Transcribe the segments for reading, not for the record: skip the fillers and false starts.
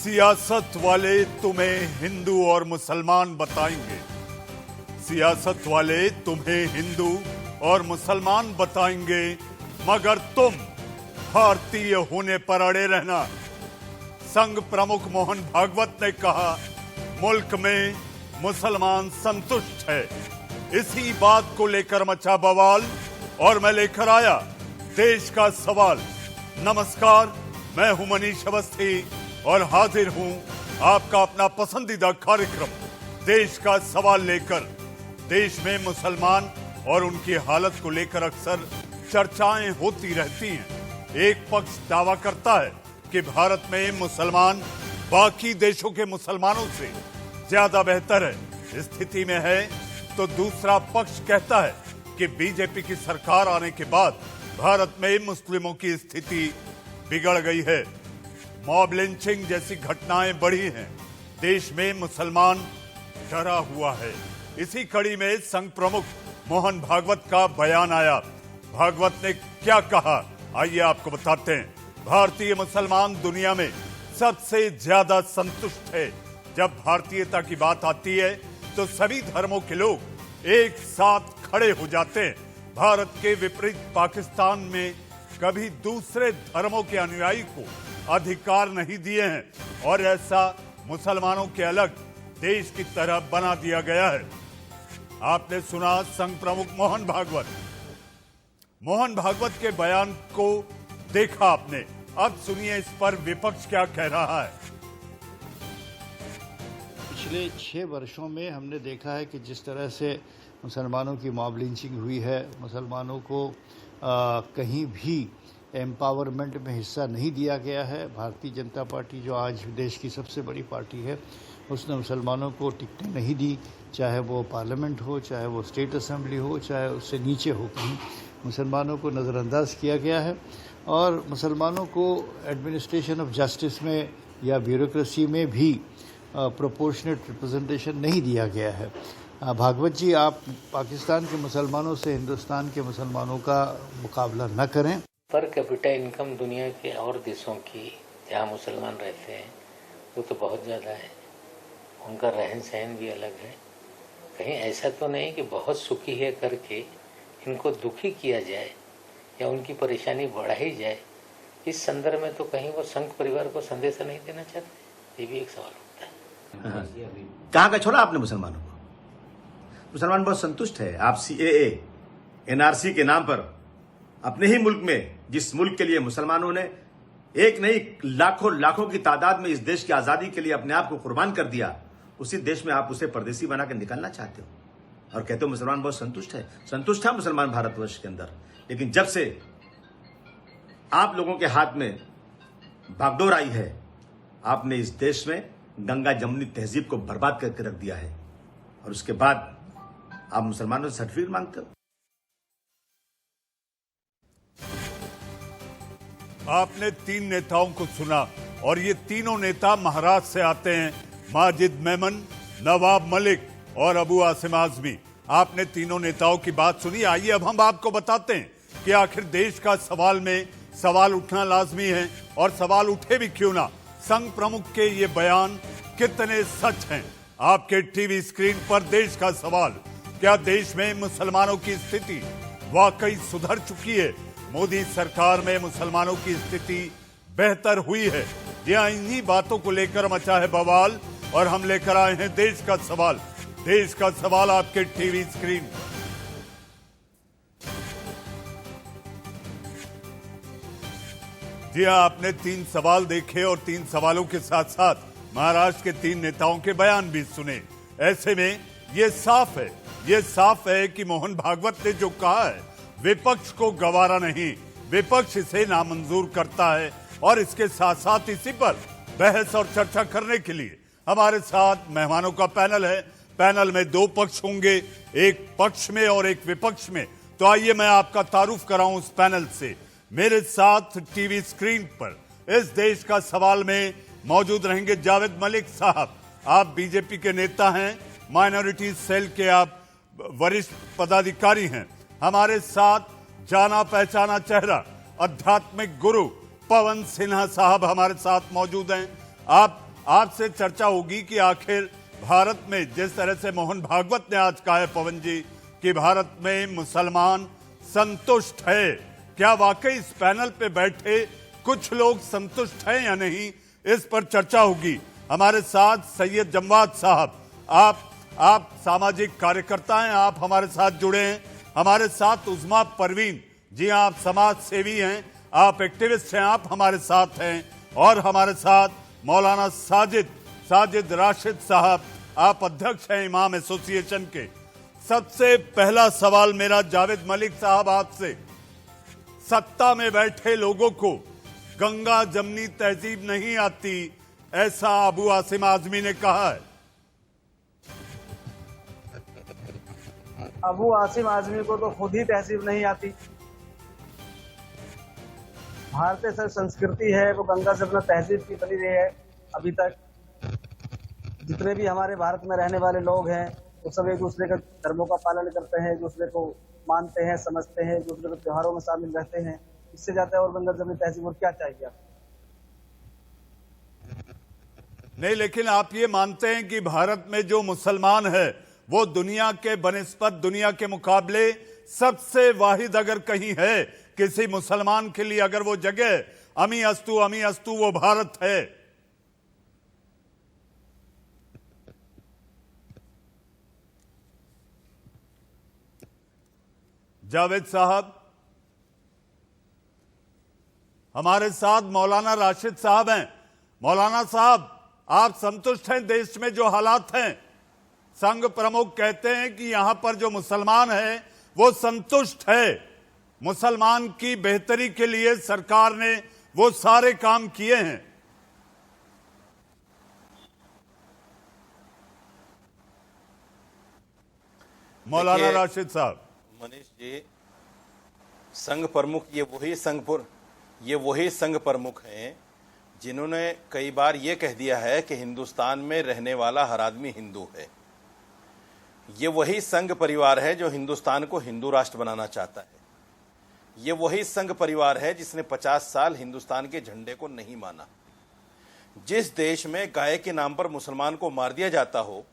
सियासत वाले तुम्हें हिंदू और मुसलमान बताएंगे। सियासत वाले तुम्हें हिंदू और मुसलमान बताएंगे, मगर तुम भारतीय होने पर अड़े रहना। संघ प्रमुख मोहन भागवत ने कहा, मुल्क में मुसलमान संतुष्ट है। इसी बात को लेकर मचा बवाल और मैं लेकर आया देश का सवाल। नमस्कार, मैं हूं मनीष अवस्थी और हाजिर हूं आपका अपना पसंदीदा कार्यक्रम देश का सवाल लेकर। देश में मुसलमान और उनकी हालत को लेकर अक्सर चर्चाएं होती रहती हैं। एक पक्ष दावा करता है कि भारत में मुसलमान बाकी देशों के मुसलमानों से ज्यादा बेहतर है स्थिति में है, तो दूसरा पक्ष कहता है कि बीजेपी की सरकार आने के बाद भारत में मुस्लिमों की स्थिति बिगड़ गई है। मॉब लिंचिंग जैसी घटनाएं बढ़ी हैं। देश में मुसलमान डरा हुआ है। इसी कड़ी में संघ प्रमुख मोहन भागवत का बयान आया। भागवत ने क्या कहा, आइए आपको बताते हैं। भारतीय मुसलमान दुनिया में सबसे ज्यादा संतुष्ट है। जब भारतीयता की बात आती है तो सभी धर्मों के लोग एक साथ खड़े हो जाते हैं। भारत के विपरीत पाकिस्तान में कभी दूसरे धर्मों के अनुयायी को अधिकार नहीं दिए हैं और ऐसा मुसलमानों के अलग देश की तरह बना दिया गया है। आपने सुना संघ प्रमुख मोहन भागवत। मोहन भागवत के बयान को देखा आपने, अब सुनिए इस पर विपक्ष क्या कह रहा है। पिछले 6 वर्षों में हमने देखा है कि जिस तरह से मुसलमानों की मॉब लिंचिंग हुई है, मुसलमानों को कहीं भी एम्पावरमेंट में हिस्सा नहीं दिया गया है। भारतीय जनता पार्टी जो आज देश की सबसे बड़ी पार्टी है, उसने मुसलमानों को टिकटें नहीं दी, चाहे वो पार्लियामेंट हो, चाहे वो स्टेट असेंबली हो, चाहे उससे नीचे हो, कहीं मुसलमानों को नज़रअंदाज किया गया है और मुसलमानों को एडमिनिस्ट्रेशन ऑफ जस्टिस में या ब्यूरोक्रेसी में भी प्रोपोर्शनेट रिप्रेजेंटेशन नहीं दिया गया है। भागवत जी, आप पाकिस्तान के मुसलमानों से हिंदुस्तान के मुसलमानों का मुकाबला न करें। पर कैपिटा इनकम दुनिया के और देशों की जहाँ मुसलमान रहते हैं वो तो बहुत ज़्यादा है। उनका रहन सहन भी अलग है। कहीं ऐसा तो नहीं कि बहुत सुखी है करके इनको दुखी किया जाए या उनकी परेशानी बढ़ाई जाए। इस संदर्भ में तो कहीं वो संघ परिवार को संदेश नहीं देना चाहते, ये भी एक सवाल उठता है। कहाँ का छोड़ा आपने मुसलमानों को? मुसलमान बहुत संतुष्ट है। आप CAA NRC के नाम पर अपने ही मुल्क में, जिस मुल्क के लिए मुसलमानों ने एक नहीं लाखों की तादाद में इस देश की आजादी के लिए अपने आप को कुर्बान कर दिया, उसी देश में आप उसे परदेसी बनाकर निकलना चाहते हो और कहते हो मुसलमान बहुत संतुष्ट है। संतुष्ट है मुसलमान भारतवर्ष के अंदर, लेकिन जब से आप लोगों के हाथ में बागडोर आई है, आपने इस देश में गंगा जमुनी तहजीब को बर्बाद करके रख दिया है और उसके बाद आप मुसलमानों से सर्टिफिकेट मांगते हो। आपने 3 नेताओं को सुना और ये तीनों नेता महाराष्ट्र से आते हैं। माजिद मेमन, नवाब मलिक और अबू आसिम आजमी। आपने तीनों नेताओं की बात सुनी। आइए अब हम आपको बताते हैं कि आखिर देश का सवाल में सवाल उठना लाजमी है और सवाल उठे भी क्यों ना। संघ प्रमुख के ये बयान कितने सच हैं। आपके टीवी स्क्रीन पर देश का सवाल। क्या देश में मुसलमानों की स्थिति वाकई सुधर चुकी है? मोदी सरकार में मुसलमानों की स्थिति बेहतर हुई है? यह इन्हीं बातों को लेकर मचा है बवाल और हम लेकर आए हैं देश का सवाल। देश का सवाल आपके टीवी स्क्रीन। जी हां, आपने 3 सवाल देखे और 3 सवालों के साथ साथ महाराष्ट्र के 3 नेताओं के बयान भी सुने। ऐसे में यह साफ है कि मोहन भागवत ने जो कहा है विपक्ष को गवारा नहीं, विपक्ष इसे नामंजूर करता है और इसके साथ साथ इसी पर बहस और चर्चा करने के लिए हमारे साथ मेहमानों का पैनल है। पैनल में 2 पक्ष होंगे, एक पक्ष में और एक विपक्ष में। तो आइए मैं आपका तारुफ कराऊं उस पैनल से। मेरे साथ टीवी स्क्रीन पर इस देश का सवाल में मौजूद रहेंगे जावेद मलिक साहब। आप बीजेपी के नेता हैं, माइनॉरिटी सेल के आप वरिष्ठ पदाधिकारी हैं। हमारे साथ जाना पहचाना चेहरा, आध्यात्मिक गुरु पवन सिन्हा साहब हमारे साथ मौजूद हैं। आप आपसे चर्चा होगी कि आखिर भारत में जिस तरह से मोहन भागवत ने आज कहा है पवन जी कि भारत में मुसलमान संतुष्ट है, क्या वाकई इस पैनल पे बैठे कुछ लोग संतुष्ट हैं या नहीं, इस पर चर्चा होगी। हमारे साथ सैयद जमवाद साहब, आप सामाजिक कार्यकर्ता हैं, आप हमारे साथ जुड़े हैं। हमारे साथ उस्मा परवीन जी, आप समाज सेवी हैं, आप एक्टिविस्ट हैं, आप हमारे साथ हैं। और हमारे साथ मौलाना साजिद राशिद साहब, आप अध्यक्ष हैं इमाम एसोसिएशन के। सबसे पहला सवाल मेरा जावेद मलिक साहब आपसे, सत्ता में बैठे लोगों को गंगा जमनी तहजीब नहीं आती, ऐसा अबू आसिम आजमी ने कहा है। अबू आसिम आजमी को तो खुद ही तहजीब नहीं आती। भारतीय संस्कृति है वो गंगा जमुना तहजीब की बनी रही है। अभी तक जितने भी हमारे भारत में रहने वाले लोग हैं वो सब एक दूसरे के धर्मों का पालन करते हैं, एक दूसरे को मानते हैं, समझते हैं, एक दूसरे के त्योहारों में शामिल रहते हैं। इससे ज्यादा और गंगा जमुनी तहजीब और क्या चाहिए आपको? नहीं, लेकिन आप ये मानते हैं कि भारत में जो मुसलमान है वो दुनिया के बनिस्बत, दुनिया के मुकाबले सबसे वाहिद अगर कहीं है किसी मुसलमान के लिए अगर वो जगह अमी अस्तु वो भारत है। जावेद साहब, हमारे साथ मौलाना राशिद साहब हैं। मौलाना साहब, आप संतुष्ट हैं देश में जो हालात हैं? संघ प्रमुख कहते हैं कि यहां पर जो मुसलमान है वो संतुष्ट है, मुसलमान की बेहतरी के लिए सरकार ने वो सारे काम किए हैं। मौलाना राशिद साहब। मनीष जी, संघ प्रमुख ये वही संघ प्रमुख हैं जिन्होंने कई बार ये कह दिया है कि हिंदुस्तान में रहने वाला हर आदमी हिंदू है। ये वही संघ परिवार है जो हिंदुस्तान को हिंदू राष्ट्र बनाना चाहता है। ये वही संघ परिवार है जिसने 50 साल हिंदुस्तान के झंडे को नहीं माना। जिस देश में गाय के नाम पर मुसलमान को मार दिया जाता हो,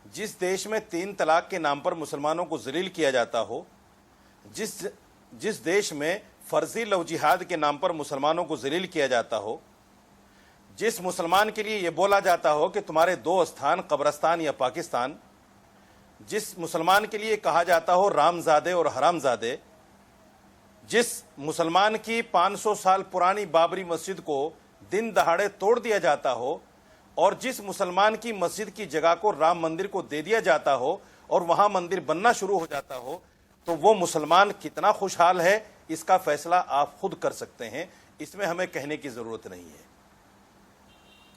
जिस देश में 3 तलाक के नाम पर मुसलमानों को जलील किया जाता हो, जिस देश में फर्जी लव जिहाद के नाम पर मुसलमानों को जलील किया जाता हो, जिस मुसलमान के लिए यह बोला जाता हो कि तुम्हारे 2 स्थान कब्रस्तान या पाकिस्तान, जिस मुसलमान के लिए कहा जाता हो रामजादे और हरामजादे, जिस मुसलमान की 500 साल पुरानी बाबरी मस्जिद को दिन दहाड़े तोड़ दिया जाता हो और जिस मुसलमान की मस्जिद की जगह को राम मंदिर को दे दिया जाता हो और वहां मंदिर बनना शुरू हो जाता हो, तो वो मुसलमान कितना खुशहाल है इसका फैसला आप खुद कर सकते हैं। इसमें हमें कहने की जरूरत नहीं है।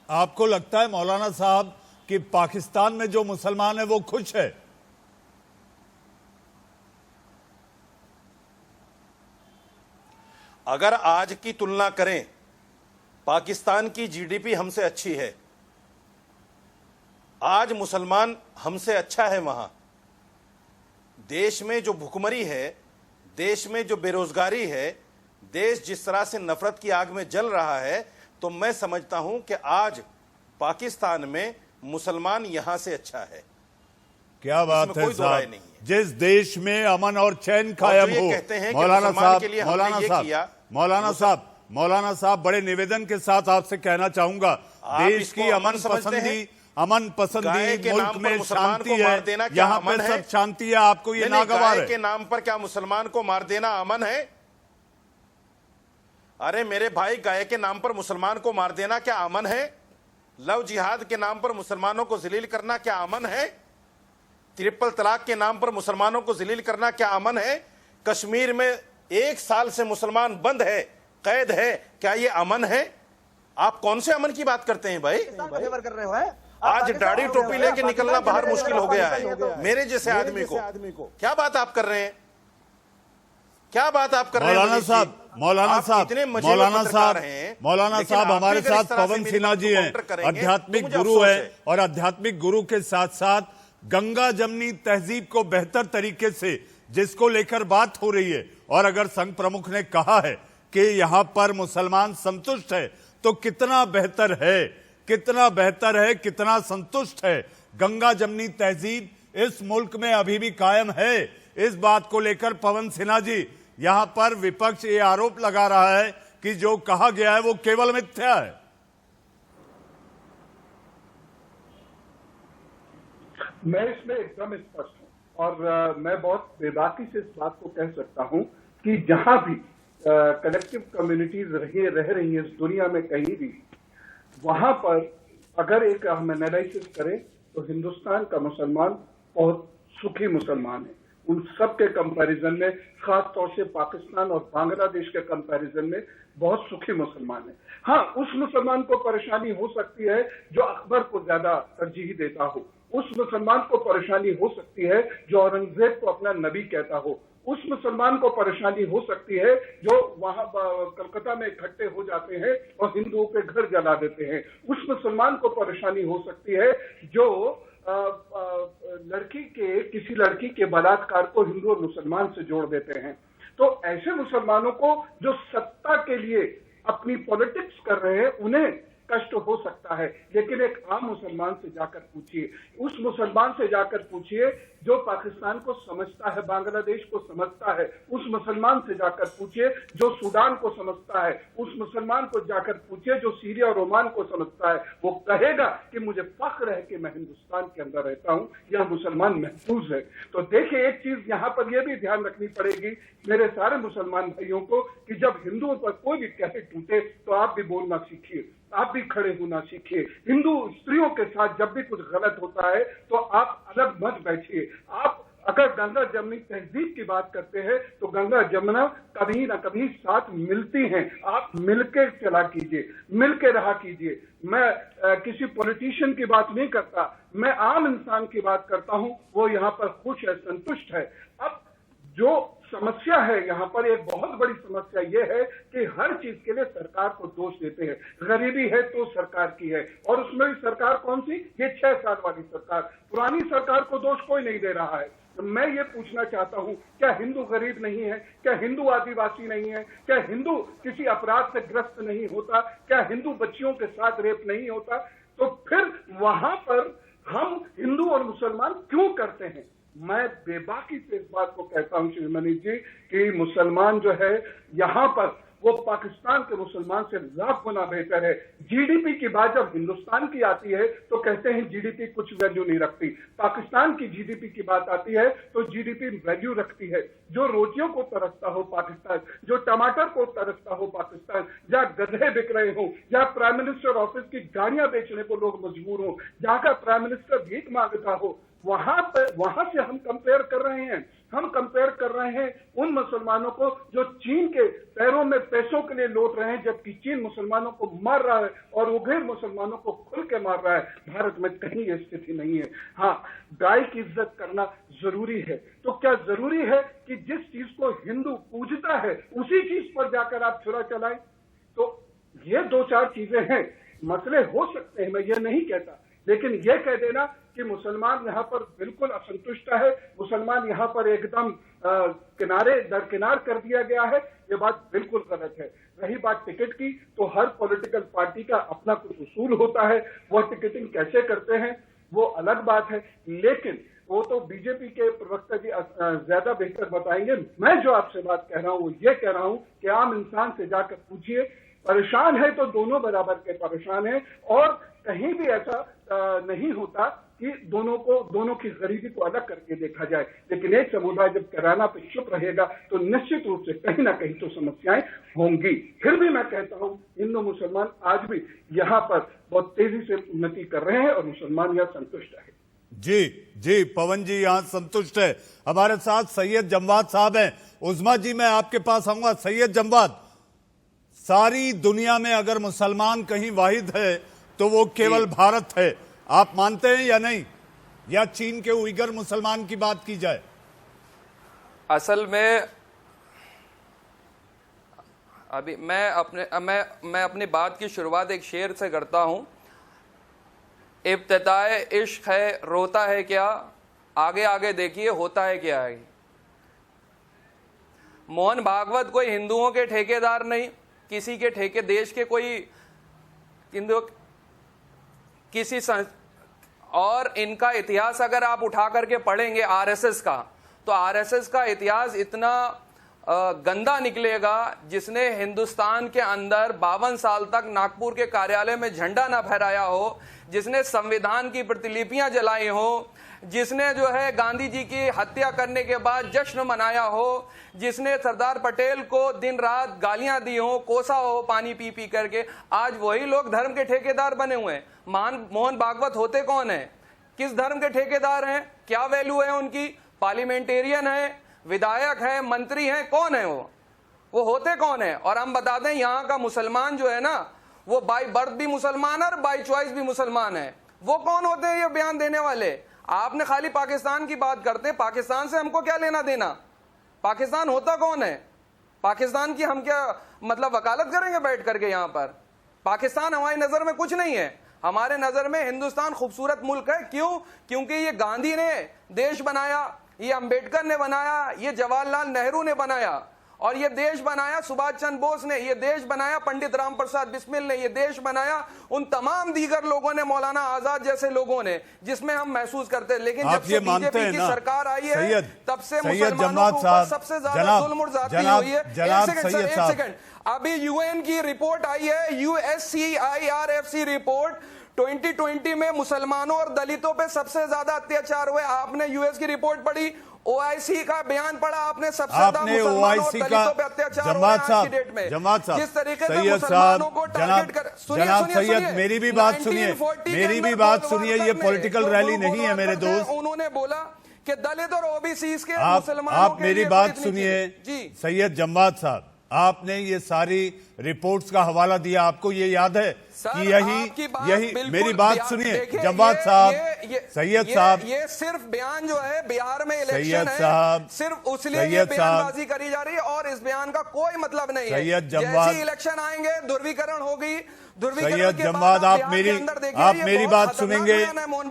आपको लगता है मौलाना साहब कि पाकिस्तान में जो मुसलमान है वो खुश है? अगर आज की तुलना करें, पाकिस्तान की जीडीपी हमसे अच्छी है। आज मुसलमान हमसे अच्छा है। वहां देश में जो भुखमरी है, देश में जो बेरोजगारी है, देश जिस तरह से नफरत की आग में जल रहा है, तो मैं समझता हूं कि आज पाकिस्तान में मुसलमान यहां से अच्छा है। क्या बात है साहब, जिस देश में अमन और चैन कायम हो। मौलाना साहब बड़े निवेदन के साथ आपसे कहना चाहूंगा, देश की अमन पसंदी मुल्क में शांति है, यहाँ पर सब शांति है, आपको ये नागवार है? के नाम पर क्या मुसलमान को मार देना अमन है? अरे मेरे भाई, गाय के नाम पर मुसलमान को मार देना क्या अमन है? लव जिहाद के नाम पर मुसलमानों को जलील करना क्या अमन है? ट्रिपल तलाक के नाम पर मुसलमानों को जलील करना क्या अमन है? कश्मीर में 1 साल से मुसलमान बंद है, कैद है, क्या ये अमन है? आप कौन से अमन की बात करते हैं भाई? कर रहे हो? आज दाढ़ी टोपी लेके निकलना बाहर मुश्किल हो गया है मेरे जैसे आदमी को। क्या बात आप कर रहे हैं? क्या बात आप कर रहे हैं? मौलाना साहब हमारे साथ पवन सिन्हा जी हैं, आध्यात्मिक गुरु हैं, और आध्यात्मिक गुरु के साथ साथ गंगा जमनी तहजीब को बेहतर तरीके से जिसको लेकर बात हो रही है, और अगर संघ प्रमुख ने कहा है कि यहां पर मुसलमान संतुष्ट है, तो कितना बेहतर है कितना बेहतर है, कितना संतुष्ट है। गंगा जमनी तहजीब इस मुल्क में अभी भी कायम है। इस बात को लेकर पवन सिन्हा जी, यहां पर विपक्ष ये आरोप लगा रहा है कि जो कहा गया है वो केवल मिथ्या है। मैं इसमें एकदम स्पष्ट हूं और मैं बहुत बेबाकी से इस बात को कह सकता हूं कि जहां भी कलेक्टिव कम्युनिटीज रह रही हैं इस दुनिया में कहीं भी, वहां पर अगर एक हम एनालिसिस करें तो हिंदुस्तान का मुसलमान बहुत सुखी मुसलमान है। उन सब के कंपैरिजन में, खास तौर से पाकिस्तान और बांग्लादेश के कंपैरिजन में बहुत सुखी मुसलमान है। हाँ, उस मुसलमान को परेशानी हो सकती है जो अकबर को ज्यादा तरजीह देता हो, उस मुसलमान को परेशानी हो सकती है जो औरंगजेब को अपना नबी कहता हो, उस मुसलमान को परेशानी हो सकती है जो वहां कलकत्ता में इकट्ठे हो जाते हैं और हिंदुओं के घर जला देते हैं, उस मुसलमान को परेशानी हो सकती है जो किसी लड़की के बलात्कार को हिंदू और मुसलमान से जोड़ देते हैं। तो ऐसे मुसलमानों को जो सत्ता के लिए अपनी पॉलिटिक्स कर रहे हैं उन्हें कष्ट हो सकता है, लेकिन एक आम मुसलमान से जाकर पूछिए, उस मुसलमान से जाकर पूछिए जो पाकिस्तान को समझता है, बांग्लादेश को समझता है, उस मुसलमान से जाकर पूछिए जो सूडान को समझता है, उस मुसलमान को जाकर पूछिए जो सीरिया और ओमान को समझता है। वो कहेगा कि मुझे फख्र है कि मैं हिंदुस्तान के अंदर रहता हूं, यह मुसलमान महफूज है। तो देखिए, एक चीज यहाँ पर यह भी ध्यान रखनी पड़ेगी मेरे सारे मुसलमान भाइयों को कि जब हिंदुओं पर कोई भी कहर टूटे तो आप भी बोलना सीखिए, आप भी खड़े होना सीखिए। हिंदू स्त्रियों के साथ जब भी कुछ गलत होता है तो आप अलग मत बैठिए। आप अगर गंगा जमनी तहजीब की बात करते हैं तो गंगा जमुना कभी ना कभी साथ मिलती हैं। आप मिलकर चला कीजिए, मिलकर रहा कीजिए। मैं किसी पॉलिटिशियन की बात नहीं करता, मैं आम इंसान की बात करता हूं। वो यहाँ पर खुश है, संतुष्ट है। अब जो समस्या है यहाँ पर, एक बहुत बड़ी समस्या ये है कि हर चीज के लिए सरकार को दोष देते हैं। गरीबी है तो सरकार की है, और उसमें भी सरकार कौन सी? ये 6 साल वाली सरकार। पुरानी सरकार को दोष कोई नहीं दे रहा है। तो मैं ये पूछना चाहता हूँ, क्या हिंदू गरीब नहीं है? क्या हिंदू आदिवासी नहीं है? क्या हिंदू किसी अपराध से ग्रस्त नहीं होता? क्या हिंदू बच्चियों के साथ रेप नहीं होता? तो फिर वहां पर हम हिंदू और मुसलमान क्यों करते हैं? मैं बेबाकी से इस बात को कहता हूं श्री मनीष जी कि मुसलमान जो है यहाँ पर वो पाकिस्तान के मुसलमान से लाख गुना बेहतर है। जीडीपी की बात जब हिंदुस्तान की आती है तो कहते हैं जीडीपी कुछ वैल्यू नहीं रखती। पाकिस्तान की जीडीपी की बात आती है तो जीडीपी वैल्यू रखती है। जो रोटियों को तरसता हो पाकिस्तान, जो टमाटर को तरसता हो पाकिस्तान, जहाँ गधे बिक रहे हो, जहाँ प्राइम मिनिस्टर ऑफिस की गाड़ियां बेचने को लोग मजबूर हो, जहाँ का प्राइम मिनिस्टर भीख मांगता हो, वहां से हम कंपेयर कर रहे हैं। हम कंपेयर कर रहे हैं उन मुसलमानों को जो चीन के पैरों में पैसों के लिए लौट रहे हैं, जबकि चीन मुसलमानों को मार रहा है और वो गैर मुसलमानों को खुल के मार रहा है। भारत में कहीं ये स्थिति नहीं है। हाँ, गाय की इज्जत करना जरूरी है। तो क्या जरूरी है कि जिस चीज को हिंदू पूजता है उसी चीज पर जाकर आप छुरा चलाएं? तो ये 2-4 चीजें हैं। मसले हो सकते हैं, मैं ये नहीं कहता, लेकिन यह कह देना कि मुसलमान यहाँ पर बिल्कुल असंतुष्ट है, मुसलमान यहाँ पर एकदम दरकिनार कर दिया गया है, ये बात बिल्कुल गलत है। रही बात टिकट की, तो हर पॉलिटिकल पार्टी का अपना कुछ उसूल होता है। वह टिकटिंग कैसे करते हैं वो अलग बात है, लेकिन वो तो बीजेपी के प्रवक्ता जी ज्यादा बेहतर बताएंगे। मैं जो आपसे बात कह रहा हूँ वो ये कह रहा हूँ कि आम इंसान से जाकर पूछिए। परेशान है तो दोनों बराबर के परेशान हैं, और कहीं भी ऐसा नहीं होता कि दोनों की गरीबी को अलग करके देखा जाए। लेकिन एक समुदाय जब कराना पे चुप रहेगा तो निश्चित रूप से कहीं ना कहीं तो समस्याएं होंगी। फिर भी मैं कहता हूं, हिंदू मुसलमान आज भी यहाँ पर बहुत तेजी से उन्नति कर रहे हैं और मुसलमान यहाँ संतुष्ट है। जी पवन जी यहाँ संतुष्ट है। हमारे साथ सैयद जमवाद साहब हैं। उस्मा जी, मैं आपके पास आऊंगा। सैयद जमवाद, सारी दुनिया में अगर मुसलमान कहीं वाहिद है तो वो केवल भारत है, आप मानते हैं या नहीं? या चीन के उइगर मुसलमान की बात की जाए? असल में अभी मैं अपनी बात की शुरुआत एक शेर से करता हूं। इब्तिदाए इश्क है रोता है क्या, आगे आगे देखिए होता है क्या है। मोहन भागवत कोई हिंदुओं के ठेकेदार नहीं, किसी के ठेके देश के कोई हिंदू किसी और इनका इतिहास अगर आप उठा करके पढ़ेंगे आरएसएस का, तो आरएसएस का इतिहास इतना गंदा निकलेगा, जिसने हिंदुस्तान के अंदर 52 साल तक नागपुर के कार्यालय में झंडा ना फहराया हो, जिसने संविधान की प्रतिलिपियां जलाई हो, जिसने जो है गांधी जी की हत्या करने के बाद जश्न मनाया हो, जिसने सरदार पटेल को दिन रात गालियां दी हो, कोसा हो पानी पी पी करके, आज वही लोग धर्म के ठेकेदार बने हुए हैं। मोहन भागवत होते कौन है? किस धर्म के ठेकेदार हैं? क्या वैल्यू है उनकी? पार्लियामेंटेरियन है, विधायक है, मंत्री हैं, कौन है वो होते कौन है? और हम बता दें, यहाँ का मुसलमान जो है ना, वो बाय बर्थ भी मुसलमान है और बाय चॉइस भी मुसलमान है। वो कौन होते हैं ये बयान देने वाले? आपने खाली पाकिस्तान की बात करते हैं, पाकिस्तान से हमको क्या लेना देना? पाकिस्तान होता कौन है? पाकिस्तान की हम क्या मतलब वकालत करेंगे बैठ करके यहाँ पर? पाकिस्तान हमारी नजर में कुछ नहीं है। हमारे नजर में हिंदुस्तान खूबसूरत मुल्क है। क्यों? क्योंकि ये गांधी ने देश बनाया, ये अंबेडकर ने बनाया, ये जवाहरलाल नेहरू ने बनाया, और ये देश बनाया सुभाष चंद्र बोस ने, ये देश बनाया पंडित राम प्रसाद बिस्मिल ने, ये देश बनाया उन तमाम दीगर लोगों ने, मौलाना आजाद जैसे लोगों ने, जिसमें हम महसूस करते हैं। लेकिन जब से बीजेपी की सरकार आई है, तब से मुसलमानों को ऊपर सबसे ज्यादा जुल्म और ज्यादती हुई है। एक सेकंड, अभी यूएन की रिपोर्ट आई है, USCIRFC रिपोर्ट, 2020 में मुसलमानों और दलितों पे सबसे ज्यादा अत्याचार हुए। आपने यूएस की रिपोर्ट पढ़ी, OIC का बयान पढ़ा आपने, सबसे ज्यादा मुसलमानों और दलितों पे अत्याचार हुआ आज की डेट में। जिस तरीके से मुसलमानों को टारगेट कर, जनाब सैयद मेरी भी बात सुनिए, मेरी भी बात सुनिए, ये पॉलिटिकल रैली नहीं है मेरे दोस्त। उन्होंने बोला कि दलित और ओबीसी के मुसलमानों आप मेरी बात सुनिए सैयद जम्बाद साहब, आपने ये सारी रिपोर्ट्स का हवाला दिया, आपको ये याद है कि यही मेरी बात सुनिए जम्बाद साहब, सैयद साहब, ये सिर्फ बयान जो है बिहार में इलेक्शन है, सिर्फ उसलिए ये बयानबाजी करी जा रही है और इस बयान का कोई मतलब नहीं है। जैसे इलेक्शन आएंगे ध्रुवीकरण होगी, सैयद जम्बाद आप मेरी बात सुनेंगे,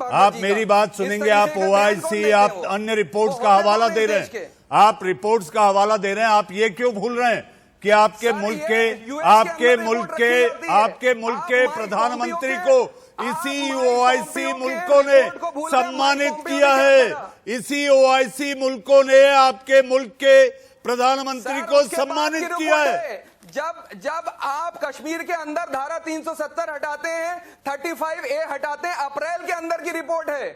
आप मेरी बात सुनेंगे, आप OIC, आप अन्य रिपोर्ट्स का हवाला दे रहे हैं, आप रिपोर्ट्स का हवाला दे रहे हैं, आप ये क्यों भूल रहे हैं कि आपके मुल्क के प्रधानमंत्री को इसी OIC मुल्कों ने सम्मानित किया है, इसी OIC मुल्कों ने आपके मुल्क के प्रधानमंत्री को सम्मानित किया है। जब आप कश्मीर के अंदर धारा 370 हटाते हैं, 35A हटाते हैं, अप्रैल के अंदर की रिपोर्ट है,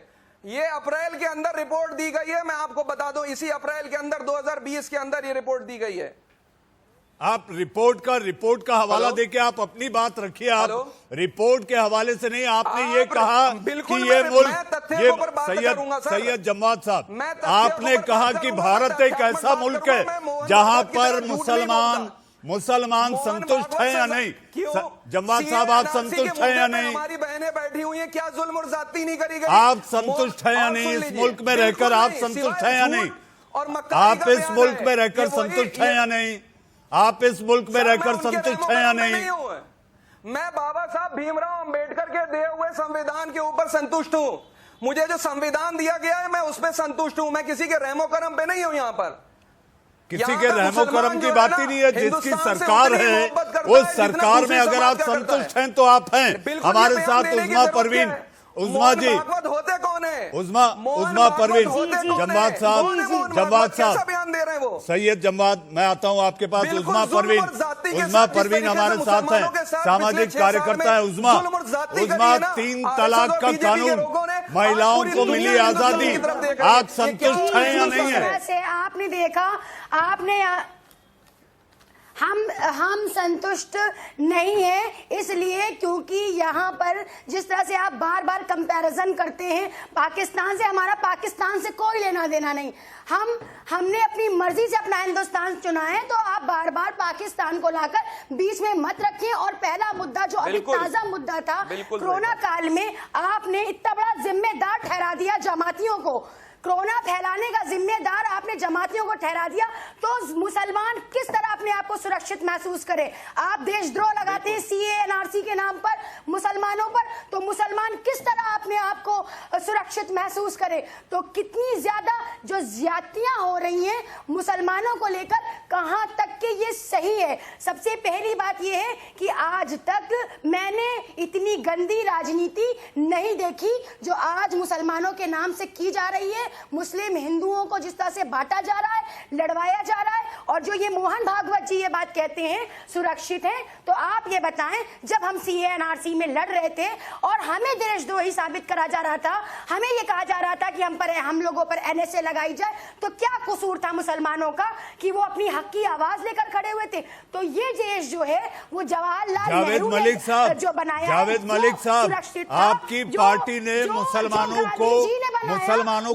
ये अप्रैल के अंदर रिपोर्ट दी गई है। मैं आपको बता दूं, इसी अप्रैल के अंदर 2020 के अंदर ये रिपोर्ट दी गई है। आप रिपोर्ट का हवाला देके आप अपनी बात रखिए, आप रिपोर्ट के हवाले से नहीं। आपने ये कहा कि ये मुल्क, सैयद जम्बाद साहब, आपने कहा कि भारत एक ऐसा मुल्क है जहां पर मुसलमान संतुष्ट है या नहीं? जम्बाद साहब, आप संतुष्ट है या नहीं? हमारी बहनें बैठी हुई हैं, क्या जुल्म और ज्यादती नहीं करी गई? आप संतुष्ट है या नहीं इस मुल्क में रहकर? आप संतुष्ट है या नहीं? आप इस मुल्क में रहकर संतुष्ट है या नहीं? आप इस मुल्क में रहकर संतुष्ट है या नहीं? मैं बाबा साहब भीमराव अंबेडकर के दिए हुए संविधान के ऊपर संतुष्ट हूं। मुझे जो संविधान दिया गया है मैं उस पर संतुष्ट हूं। मैं किसी के रहमो करम पे नहीं हूं। यहाँ पर किसी के रहमो करम की बात ही नहीं है। जिसकी सरकार है उस सरकार में अगर आप संतुष्ट हैं तो आप हैं। हमारे साथ उज़्मा परवीन, उज़्मा जी, होते कौन है? उज़्मा परवीन, जम्बाद साहब, सैयद जम्बाद, मैं आता हूं आपके पास। उज़्मा परवीन हमारे साथ हैं, सामाजिक कार्यकर्ता है। उज़्मा 3 तलाक का कानून, महिलाओं को मिली आजादी, आप संतुष्ट हैं या नहीं है? आपने देखा, हम संतुष्ट नहीं है, इसलिए क्योंकि यहाँ पर जिस तरह से आप बार बार कंपैरिजन करते हैं पाकिस्तान से, हमारा पाकिस्तान से कोई लेना देना नहीं। हमने अपनी मर्जी से अपना हिंदुस्तान चुना है, तो आप बार बार पाकिस्तान को लाकर बीच में मत रखिए। और पहला मुद्दा जो अभी ताजा मुद्दा था, कोरोना काल में आपने इतना बड़ा जिम्मेदार ठहरा दिया जमातियों को। कोरोना फैलाने का जिम्मेदार आपने जमातियों को ठहरा दिया, तो मुसलमान किस तरह अपने आप को सुरक्षित महसूस करे? आप देशद्रोह लगाते हैं सीए एनआरसी के नाम पर मुसलमानों पर, तो मुसलमान किस तरह अपने आप को सुरक्षित महसूस करे? तो कितनी ज्यादा जो ज्यादतियां हो रही हैं मुसलमानों को लेकर, कहां तक के ये सही है? सबसे पहली बात ये है कि आज तक मैंने इतनी गंदी राजनीति नहीं देखी जो आज मुसलमानों के नाम से की जा रही है। मुस्लिम हिंदुओं को जिस तरह से बांटा जा रहा है, लड़वाया जा रहा है, और जो ये मोहन भागवत जी ये बात कहते हैं सुरक्षित है, तो आप ये बताएं, जब हम सीएनआरसी में लड़ रहे थे और हमें देशद्रोही साबित करा जा रहा था, हमें ये कहा जा रहा था कि हम लोगों पर एनएसए लगाई जाए, तो क्या कसूर था मुसलमानों का कि वो अपनी हक की आवाज लेकर खड़े हुए थे? तो ये देश जो है वो जवाहरलाल नेहरू ने जो बनाया, जावेद मलिक साहब, आपकी पार्टी ने मुसलमानों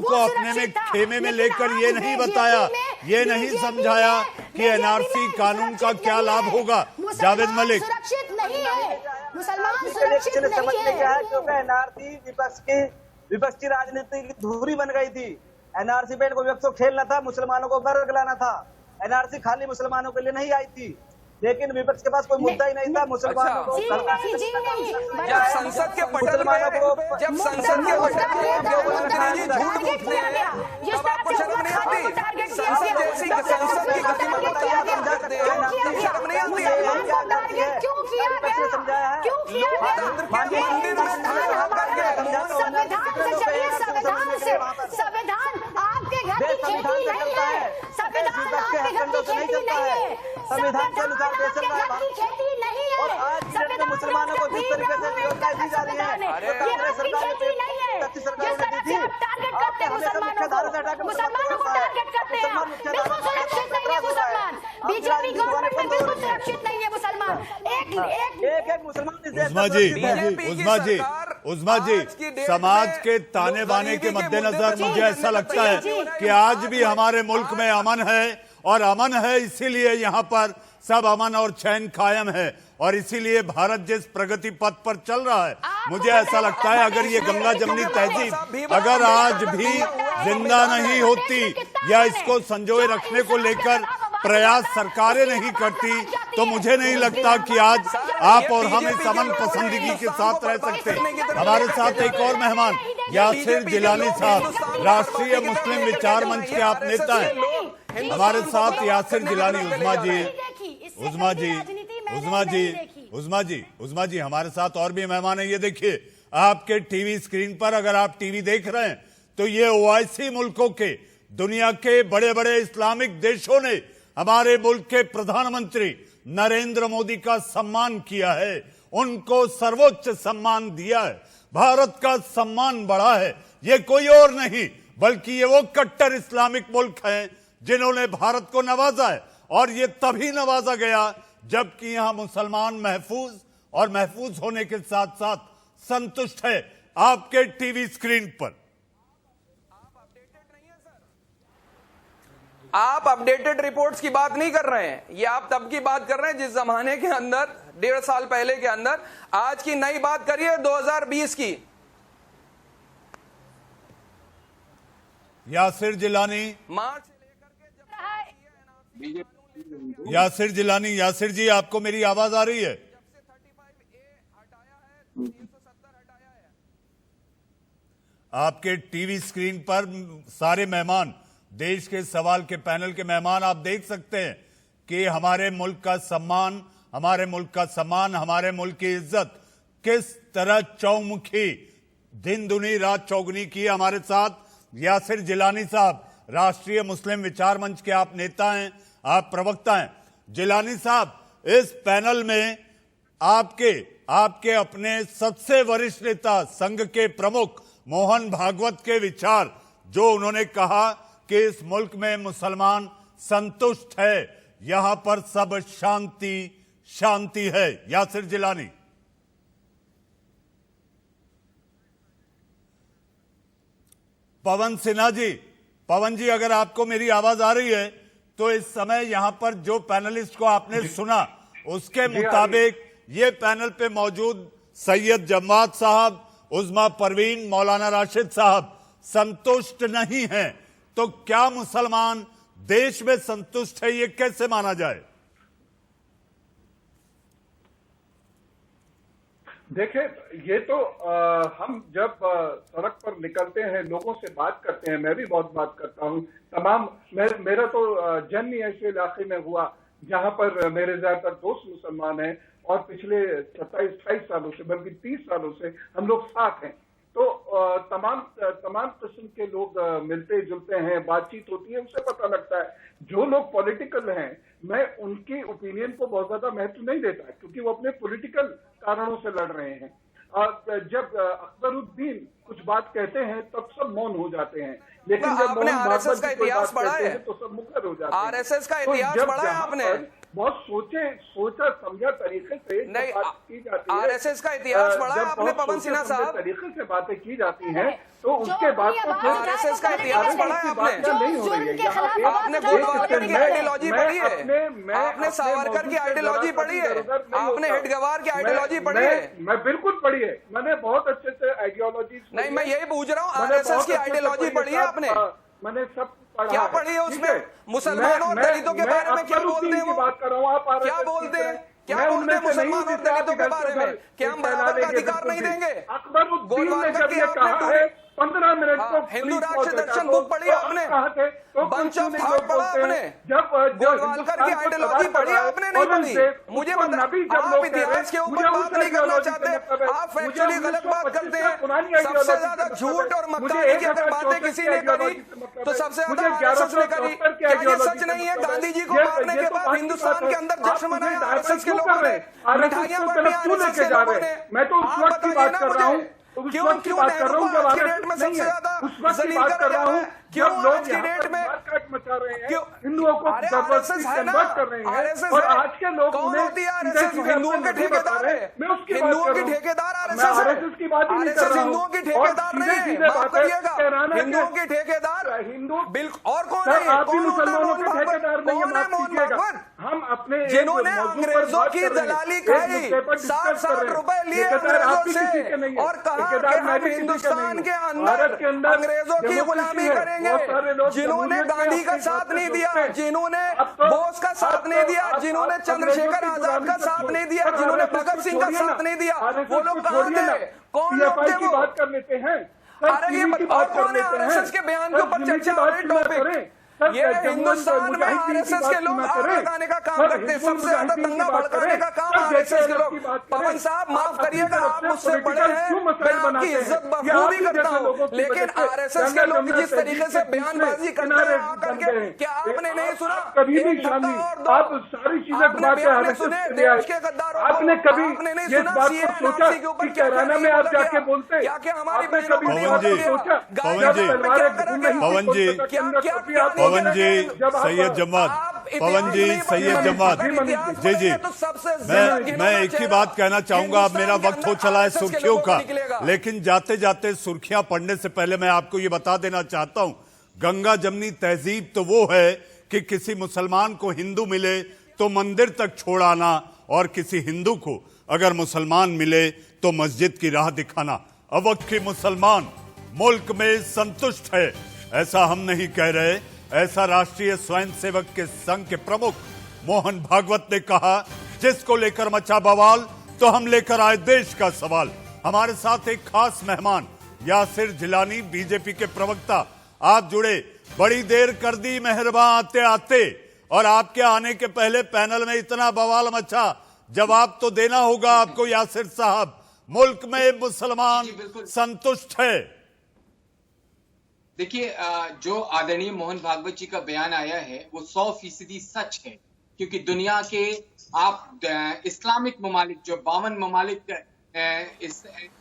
को अपने में खेमे में लेकर ये नहीं बताया, ये नहीं समझाया कि एनआरसी कानून का क्या लाभ होगा। जावेद मलिक, सुरक्षित नहीं है मुसलमान, सुरक्षित नहीं है, क्योंकि एनआरसी विपक्ष की राजनीति की धुरी बन गई थी। एनआरसी पे कोई विपक्ष को खेलना था, मुसलमानों को वर्ग लाना था। एनआरसी खाली मुसलमानों के लिए नहीं आई थी, लेकिन विपक्ष के पास कोई मुद्दा ही नहीं था मुसलमानों को। जब संसद के पटल में जब आपको शर्म नहीं आती? संसद जैसी संसद की शर्म नहीं आती? क्यों किया गया? क्यों किया संविधान आपके घर की खेती नहीं है, संविधान आपके घर की खेती नहीं है, संविधान के अनुसार देश चल रहा है, खेती नहीं है, और आज संविधान मुसलमानों को जिस तरीके से योजनाएं दी जा रही है, कांग्रेस सरकार ने टारगेट करते हैं मुसलमानों को टारगेट करते हैं, बिल्कुल सुरक्षित नहीं है मुसलमान। बीजेपी गवर्नमेंट में बिल्कुल सुरक्षित नहीं है मुसलमान। एक मुसलमान उस्मा जी, समाज के ताने बाने के मद्देनजर मुझे ऐसा लगता है कि आज भी हमारे मुल्क में अमन है, और अमन है इसीलिए यहाँ पर सब अमन और चैन कायम है, और इसीलिए भारत जिस प्रगति पथ पर चल रहा है, मुझे ऐसा लगता है अगर ये गंगा जमनी तहजीब अगर आज भी जिंदा नहीं होती या इसको संजोए रखने को लेकर प्रयास सरकारें नहीं करती, तो मुझे नहीं लगता कि आज आप और हम इस अमन पसंदगी के साथ रह सकते। हमारे साथ एक और मेहमान यासिर जिलानी साहब, राष्ट्रीय मुस्लिम विचार मंच के आप नेता हैं, हमारे साथ यासिर जिलानी। उस्मा जी हमारे साथ और भी मेहमान हैं। ये देखिए आपके टीवी स्क्रीन पर, अगर आप टीवी देख रहे हैं तो ये ओआईसी मुल्कों के, दुनिया के बड़े बड़े इस्लामिक देशों ने हमारे मुल्क के प्रधानमंत्री नरेंद्र मोदी का सम्मान किया है, उनको सर्वोच्च सम्मान दिया है। भारत का सम्मान बढ़ा है, ये कोई और नहीं बल्कि ये वो कट्टर इस्लामिक मुल्क हैं जिन्होंने भारत को नवाजा है, और ये तभी नवाजा गया जबकि यहां मुसलमान महफूज और महफूज होने के साथ साथ संतुष्ट है। आपके टीवी स्क्रीन पर आप अपडेटेड रिपोर्ट्स की बात नहीं कर रहे हैं, ये आप तब की बात कर रहे हैं जिस जमाने के अंदर 1.5 साल पहले के अंदर। आज की नई बात करिए 2020 की। यासिर जिलानी, मार्च से लेकर के यासिर जिलानी, यासिर जी आपको मेरी आवाज आ रही है? आपके टीवी स्क्रीन पर सारे मेहमान, देश के सवाल के पैनल के मेहमान, आप देख सकते हैं कि हमारे मुल्क का सम्मान, हमारे मुल्क का सम्मान, हमारे मुल्क की इज्जत किस तरह चौमुखी, दिन दुनी रात चौगुनी की। हमारे साथ यासिर जिलानी साहब, राष्ट्रीय मुस्लिम विचार मंच के आप नेता हैं, आप प्रवक्ता हैं। जिलानी साहब, इस पैनल में आपके अपने सबसे वरिष्ठ नेता, संघ के प्रमुख मोहन भागवत के विचार, जो उन्होंने कहा कि इस मुल्क में मुसलमान संतुष्ट है, यहां पर सब शांति शांति है। यासिर जिलानी। पवन सिन्हा जी, पवन जी अगर आपको मेरी आवाज आ रही है तो इस समय यहां पर जो पैनलिस्ट को आपने सुना उसके मुताबिक ये पैनल पे मौजूद सैयद जम्माद साहब, उज़्मा परवीन, मौलाना राशिद साहब, संतुष्ट नहीं है, तो क्या मुसलमान देश में संतुष्ट है, ये कैसे माना जाए? देखिए, ये तो हम जब सड़क पर निकलते हैं, लोगों से बात करते हैं, मैं भी बहुत बात करता हूँ, मेरा तो जन्म ही ऐसे इलाके में हुआ जहां पर मेरे ज्यादातर दोस्त मुसलमान हैं और पिछले 27-28 सालों से, बल्कि 30 सालों से हम लोग साथ हैं। तो तमाम किस्म के लोग मिलते जुलते हैं, बातचीत होती है, उससे पता लगता है। जो लोग पॉलिटिकल हैं, मैं उनकी ओपिनियन को बहुत ज्यादा महत्व नहीं देता, क्योंकि वो अपने पॉलिटिकल कारणों से लड़ रहे हैं। और जब अकबरुद्दीन कुछ बात कहते हैं तब सब मौन हो जाते हैं, लेकिन जब आपने आरएसएस का इतिहास पढ़ा है तो सब मुखर हो जाते हैं। आरएसएस का इतिहास पढ़ा है आपने? बहुत सोचा समझा तरीके से नहीं, बात की जाती है। आरएसएस का इतिहास पढ़ा है आपने पवन सिन्हा साहब? तरीके से बातें की जाती हैं, तो उसके बाद तो आरएसएस का इतिहास पढ़ा है आपने? नहीं हो रही है। आपने गोलवालकर की आइडियोलॉजी पढ़ी है? आपने सावरकर की आइडियोलॉजी पढ़ी है? आपने हेडगवार की आइडियोलॉजी पढ़ी है? मैं बिल्कुल पढ़ी है, मैंने बहुत अच्छे से आइडियोलॉजी। नहीं, मैं यही पूछ रहा हूँ, आरएसएस की आइडियोलॉजी पढ़ी है आपने? मैंने सब पढ़ा। क्या पढ़ी है उसमें? मुसलमानों और दलितों के बारे में क्या बोलते हैं वो? बात कर रहा हूँ, आप क्या बोलते हैं? क्या बोलते हैं मुसलमान और दलितों के बारे में? क्या हम बराबर का अधिकार नहीं देंगे? गोलवालकर की आपने 15 मिनट को हिंदू राष्ट्र दर्शन बुक पढ़ी आपने? बंच ऑफ थॉट पढ़ा आपने? गोलवालकर की आइडियोलॉजी पढ़ी आपने? नहीं पढ़ी? मुझे आप इतिहास के ऊपर बात नहीं करना चाहते, आप फैक्चुअली गलत बात करते हैं। सबसे ज्यादा झूठ और मक्कारी की अगर बातें किसी ने करी तो सबसे ज्यादा आरएसएस ने करी। क्या ये सच नहीं है? गांधी जी को मारने के बाद हिंदुस्तान के अंदर जश्न मनाया आरएसएस के लोगों ने, मिठाइयां बांटी आरएसएस के लोगों ने। मैं तो उस वक्त की बात कर रहा हूँ, क्यों नेहरू को आज की डेट में सबसे ज्यादा जलील कर रहा है? क्यों आज की डेट में मचा रहे हैं, क्यों हिंदुओं को आरएसएस है ना? कर रहे हैं, आरएसएस और आज के लोग कौन होती है आरएसएस? हिंदुओं के ठेकेदार है, हिंदुओं की ठेकेदार आरएसएस है। आरएसएस हिंदुओं की ठेकेदार नहीं है, माफ करिएगा, हिंदुओं की ठेकेदार बिल्कुल। और कौन है? कौन होता है मोहन भागवत? कौन है मोहन भागवत? हम अपने जिन्होंने अंग्रेजों की दलाली खाई, 60 रुपए लिए अंग्रेजों से और कहा कि हम हिंदुस्तान के अंदर अंग्रेजों की गुलामी करेंगे। जिन्होंने गांधी का साथ नहीं दिया, जिन्होंने बोस का साथ नहीं दिया, जिन्होंने चंद्रशेखर आजाद का साथ नहीं दिया, जिन्होंने भगत सिंह का साथ नहीं दिया, वो लोग कहाँ थे? कौन लोग थे वो? बात कर लेते हैं। अरे ये और कौन है आरएसएस के बयान के ऊपर चर्चा हो रही? टॉपिक ये हिंदुस्तान में आरएसएस के लोग आग लगाने का काम करते हैं, सबसे ज्यादा दंगा भड़काने का काम आरएसएस के लोग। पवन साहब माफ करिएगा, आप मुझसे बड़े हैं, मैं आपकी इज्जत बखूबी करता हूँ, लेकिन आरएसएस के लोग जिस तरीके से बयानबाजी करते हैं आकर के, क्या आपने नहीं सुना? कभी भी शामिल, आप सारी चीजें आपने सुने देश के गद्दारों, आपने कभी आपने नहीं ये सुना बात को सोचा के ऊपर कि कैराना में आप जाके बोलते, क्या क्या हमारी बहनों को पवन जी, पवन जी, पवन जी, सैयद जमात, पवन जी, सैयद जमात, जी जी, मैं एक ही बात कहना चाहूंगा। अब मेरा वक्त हो चला है सुर्खियों का, लेकिन जाते जाते सुर्खियां पढ़ने से पहले मैं आपको ये बता देना चाहता हूं, गंगा जमनी तहजीब तो वो है कि किसी मुसलमान को हिंदू मिले तो मंदिर तक छोड़ आना, और किसी हिंदू को अगर मुसलमान मिले तो मस्जिद की राह दिखाना। अब वक्त की मुसलमान मुल्क में संतुष्ट है, ऐसा हम नहीं कह रहे। ऐसा राष्ट्रीय स्वयंसेवक के संघ के प्रमुख मोहन भागवत ने कहा, जिसको लेकर मचा बवाल तो हम लेकर आए देश का सवाल। हमारे साथ एक खास मेहमान यासिर जिलानी, बीजेपी के प्रवक्ता, आप जुड़े। बड़ी देर कर दी मेहरबान आते आते, और आपके आने के पहले पैनल में इतना बवाल मचा, जवाब तो देना होगा आपको यासिर साहब। मुल्क में मुसलमान संतुष्ट है? देखिए, जो आदरणीय मोहन भागवत जी का बयान आया है वो 100% सच है, क्योंकि दुनिया के आप इस्लामिक ममालिक, जो 52 ममालिक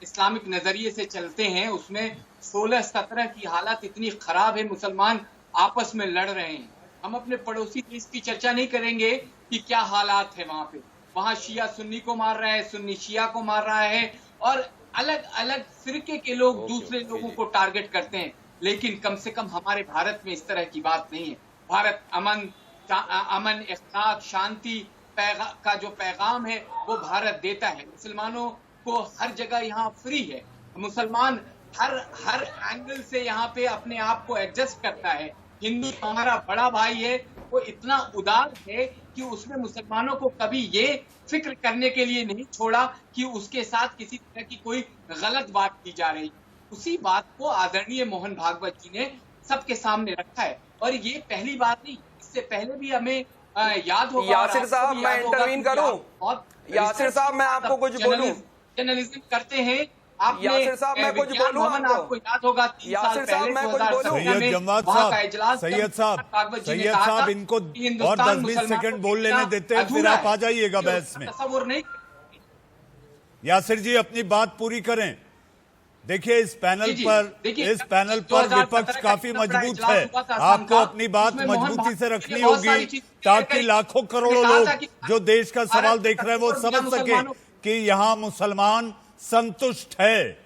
इस्लामिक नजरिए से चलते हैं, उसमें 16-17 की हालत इतनी खराब है, मुसलमान आपस में लड़ रहे हैं। हम अपने पड़ोसी देश की चर्चा नहीं करेंगे कि क्या हालात है वहां पे। वहां शिया सुन्नी को मार रहा है, सुन्नी शिया को मार रहा है, और अलग अलग फिरके के लोग दूसरे लोगों को टारगेट करते हैं। लेकिन कम से कम हमारे भारत में इस तरह की बात नहीं है। भारत अमन, इख्तिलाफ, शांति का जो पैगाम है वो भारत देता है। मुसलमानों को हर जगह यहाँ फ्री है। मुसलमान हर एंगल से यहाँ पे अपने आप को एडजस्ट करता है। हिंदू हमारा बड़ा भाई है, वो इतना उदार है कि उसने मुसलमानों को कभी ये फिक्र करने के लिए नहीं छोड़ा कि उसके साथ किसी तरह की कोई गलत बात की जा रही। उसी बात को आदरणीय मोहन भागवत जी ने सबके सामने रखा है। और ये पहली बात नहीं, इससे पहले भी हमें याद होगा। यासिर साहब, मैं इंटरवीन करूं? यासिर साहब, मैं आपको कुछ बोलूं? जर्नलिज्म करते हैं आपने। यासिर साहब, मैं कुछ बोलूं आपको याद होगा 3 साल पहले सैयद साहब इनको और 10-20 सेकंड बोल लेने देते हैं, फिर आप आ जाइएगा बहस में। तस्वुर नहीं। यासिर जी अपनी बात पूरी करें। देखिए इस पैनल पर विपक्ष काफी मजबूत है, आपको अपनी बात मजबूती से रखनी होगी ताकि लाखों करोड़ों लोग जो देश का सवाल देख रहे हैं वो समझ सके कि यहाँ मुसलमान संतुष्ट है,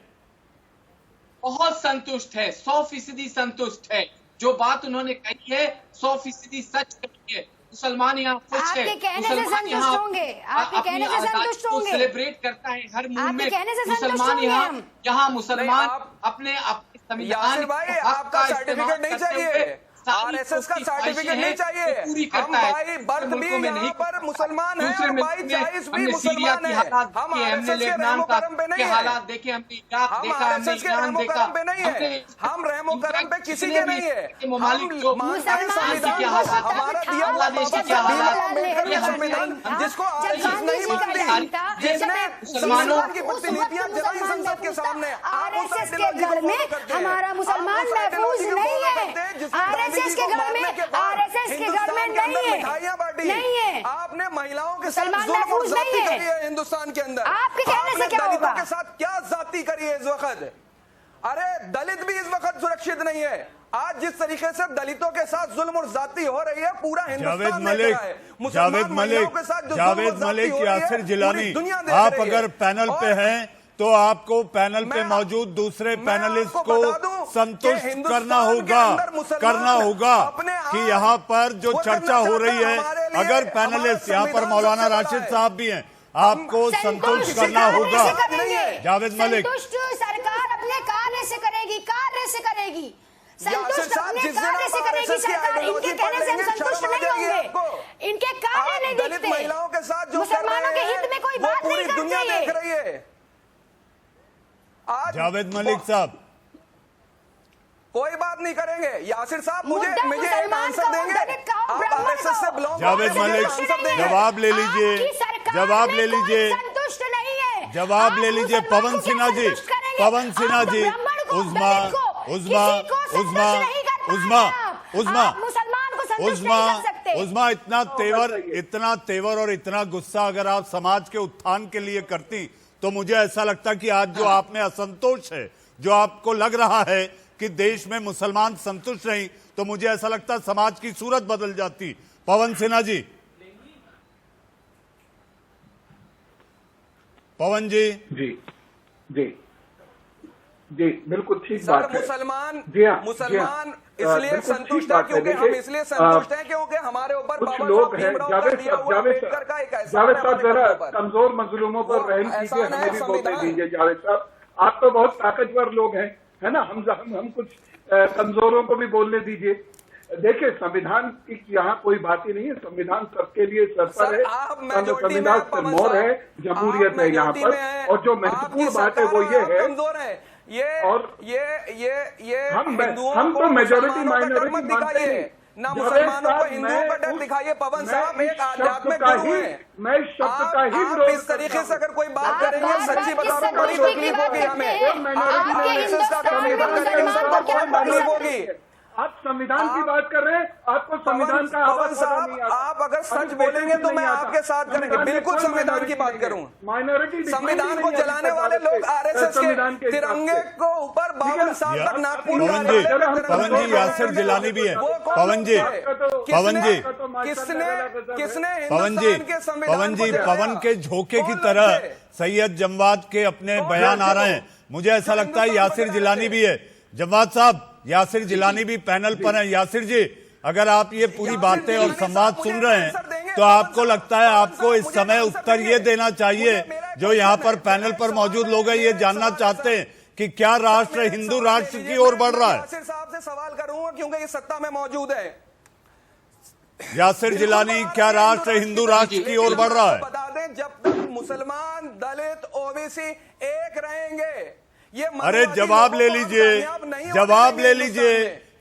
बहुत संतुष्ट है, 100% संतुष्ट है। जो बात उन्होंने कही है 100% सच कही है। मुसलमान यहाँ खुश है, आपके कहने से संतुष्ट होंगे, आपके कहने से संतुष्ट होंगे, सेलिब्रेट करता है हर मूव में। मुसलमान यहाँ मुसलमान अपने संविधान भाई, आपका सर्टिफिकेट नहीं चाहिए, आरएसएस का सर्टिफिकेट नहीं चाहिए। पूरी हम करता है। भाई बर्थ भी यहाँ पर मुसलमान है और भाई जायज भी मुसलमान है। हम आरएसएस के रहमो करम पे नहीं है, हालात देखे हमने, हम आरएसएस के रहमो करम पे नहीं है, हम रहमो करम पे किसी के नहीं है। हम मानते हैं संविधान को, हमारा दिया हुआ अम्बेडकर का संविधान जिसको आरएसएस नहीं मानती, जिसने मुसलमानों की प्रतिलिपियां जलाई संसद के सामने। आरएसएस के घर में हमारा मुसलमान महफूज नहीं है, आरएसएस के घर में, आरएसएस के घर में नहीं है। आपने महिलाओं के साथ जुल्म और जाती करी है हिंदुस्तान के अंदर। आपके कहने से क्या होगा? दलितों के साथ क्या जाती करी है इस वक्त? अरे दलित भी इस वक्त सुरक्षित नहीं है। आज जिस तरीके से दलितों के साथ जुल्म और जाती हो रही है पूरा हिंदुस्तान देख रहा है। जावेद मलिक, यासिर जिलानी, आप अगर पैनल पे हैं तो आपको पैनल पे मौजूद दूसरे पैनलिस्ट को संतुष्ट करना होगा कि यहाँ पर जो चर्चा हो रही है, अगर पैनलिस्ट यहाँ पर मौलाना राशिद साहब भी हैं, आपको संतुष्ट करना होगा। जावेद मलिक, सरकार अपने कार्य से करेगी, संतुष्ट अपने कार्य से करेगी सरकार। इनके कहने से हम संतुष्ट नहीं होंगे, इनके कार्य नहीं दिखते। महिलाओं के साथ जो मुसलमानों के हित में कोई बात नहीं करते। दुनिया देख रही है। जावेद मलिक साहब कोई बात नहीं करेंगे। यासिर साहब मुझे एक आंसर देंगे? आप आरएसएस से बिलोंग, जावेद मलिक जवाब ले लीजिए, जवाब ले लीजिए, संतुष्ट नहीं है, जवाब ले लीजिए। पवन सिन्हा जी, उज़मा इतना तेवर और इतना गुस्सा अगर आप समाज के उत्थान के लिए करती तो मुझे ऐसा लगता कि आज जो आप में असंतोष है, जो आपको लग रहा है कि देश में मुसलमान संतुष्ट नहीं, तो मुझे ऐसा लगता समाज की सूरत बदल जाती। पवन सिन्हा जी, पवन जी जी बिल्कुल ठीक बात है। मुसलमान इसलिए संतुष्ट है क्योंकि हम इसलिए संतुष्ट हैं क्योंकि हमारे ऊपर कुछ लोग हैं। जावेद साहब जरा कमजोर मजलूमों पर रहम कीजिए, हमें भी बोलने दीजिए। जावेद साहब आप तो बहुत ताकतवर लोग हैं, है ना, हम कुछ कमजोरों को भी बोलने दीजिए। देखिए संविधान की यहाँ कोई बात ही नहीं है, संविधान सबके लिए सरपर है, संविधान सिरमौर है, जमहूरियत है यहाँ पर। और जो महत्वपूर्ण बात है वो ये है, हम तो मेजोरिटी माइनॉरिटी मानते हैं ना, मुसलमानों को हिंदुओं का डर दिखाइए। पवन साहब एक आध्यात्मिक गुरु हैं, मैं शब्द का ही विरोध इस तरीके से अगर कोई बात करेंगे सच्ची बता रहा हूँ बड़ी तकलीफ होगी हमें। तकलीफ होगी। आप संविधान की बात कर रहे हैं, आपको संविधान का पवन साहब आप अगर सच बोलेंगे तो मैं आपके साथ करेंगे, बिल्कुल संविधान की बात करूं। माइनॉरिटी संविधान को जलाने वाले लोग आरएसएस के तिरंगे को ऊपर 52 साल तक नागपुर पवन जी यासिर जिलानी भी है। पवन जी पवन के झोंके की तरह सैयद जमवाद के अपने बयान आ रहे हैं। मुझे ऐसा लगता है यासिर जिलानी भी है। जमवाद साहब, यासिर जिलानी भी पैनल पर हैं। यासिर जी, अगर आप ये पूरी बातें और संवाद सुन रहे हैं तो आपको लगता है आपको इस समय उत्तर ये देना चाहिए जो यहाँ पर पैनल पर मौजूद लोग हैं ये जानना चाहते हैं कि क्या राष्ट्र हिंदू राष्ट्र की ओर बढ़ रहा है? यासिर साहब से सवाल करूंगा क्योंकि ये सत्ता में मौजूद है। यासिर जिलानी, क्या राष्ट्र हिंदू राष्ट्र की ओर बढ़ रहा है? बता दें, जब तक मुसलमान, दलित, ओबीसी एक रहेंगे, ये अरे जवाब ले लीजिए, जवाब ले लीजिए,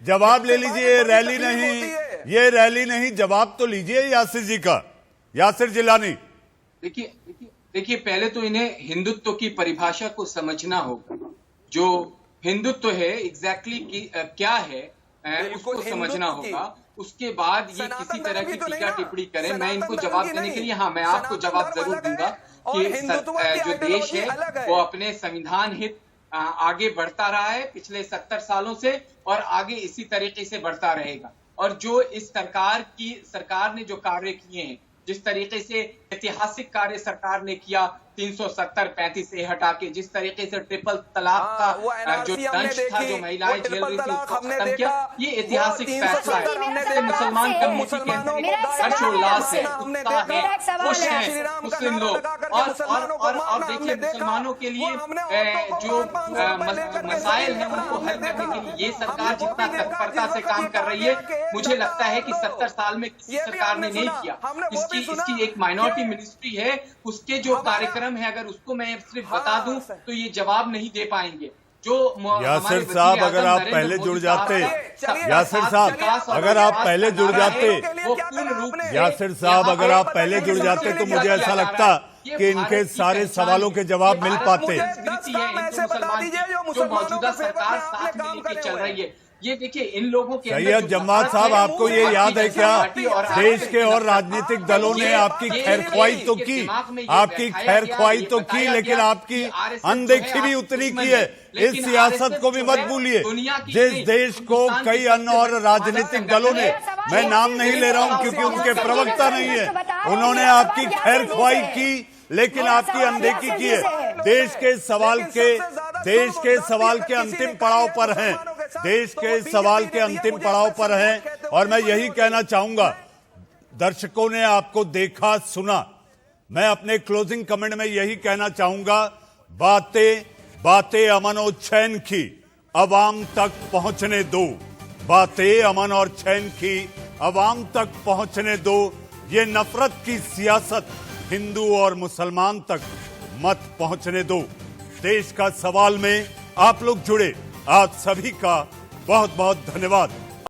जवाब ले लीजिए। ये रैली नहीं, ये रैली नहीं, जवाब तो लीजिए यासिर जी का। यासिर जिलानी, देखिए पहले तो इन्हें हिंदुत्व की परिभाषा को समझना होगा। जो हिंदुत्व है एग्जैक्टली क्या है उसको समझना होगा। उसके बाद ये किसी तरह की टीका टिप्पणी करें, मैं इनको जवाब देने के लिए, हाँ मैं आपको जवाब जरूर दूंगा कि जो देश है वो अपने संविधान हित आगे बढ़ता रहा है पिछले 70 सालों से और आगे इसी तरीके से बढ़ता रहेगा। और जो इस सरकार ने जो कार्य किए हैं, जिस तरीके से ऐतिहासिक कार्य सरकार ने किया 370-35 से हटा के, जिस तरीके से ट्रिपल तलाक का जो दंश था, जो महिलाएं झेल रही थी उसको खत्म किया, ये ऐतिहासिक फैसला है। मुसलमान कम्युनिटी के अंदर हर्षोल्लास है, उत्साह है, खुश है मुस्लिम लोग। और अब देखिए मुसलमानों के लिए जो मसाइल है उनको हल करने के लिए ये सरकार जितना तत्परता से काम कर रही है, मुझे लगता है कि 70 साल में किसी सरकार ने नहीं किया। इसकी एक माइनॉरिटी मिनिस्ट्री है, उसके जो कार्यक्रम है, अगर उसको मैं सिर्फ बता दूं तो ये जवाब नहीं दे पाएंगे। जो यासिर साहब अगर आप पहले जुड़ जाते, यासिर साहब अगर आप पहले जुड़ जाते, यासिर साहब अगर आप पहले जुड़ जाते तो मुझे ऐसा लगता कि इनके सारे सवालों के जवाब मिल पाते। जो मौजूदा सरकार साथ मिलकर चल रही है, ये देखिए इन लोगों के सैयद जम्माद साहब, आपको ये याद है क्या, देश के और राजनीतिक दलों ने आपकी खैरख्वाही तो की, आपकी खैरख्वाही तो की, लेकिन आपकी अनदेखी भी उतनी की है। इस सियासत को भी मत भूलिए। जिस देश को कई अन्य और राजनीतिक दलों ने, मैं नाम नहीं ले रहा हूं क्योंकि उनके प्रवक्ता नहीं है, उन्होंने आपकी खैरख्वाही की लेकिन आपकी अनदेखी की है। देश के सवाल के अंतिम पड़ाव पर हैं, देश के सवाल के अंतिम पड़ाव पर हैं। और मैं यही कहना चाहूंगा, दर्शकों ने आपको देखा सुना, मैं अपने क्लोजिंग कमेंट में यही कहना चाहूंगा, बातें अमन और चैन की अवाम तक पहुंचने दो, बातें अमन और चैन की अवाम तक पहुंचने दो। ये नफरत की सियासत हिंदू और मुसलमान तक मत पहुंचने दो। देश का सवाल में आप लोग जुड़े, आप सभी का बहुत बहुत धन्यवाद।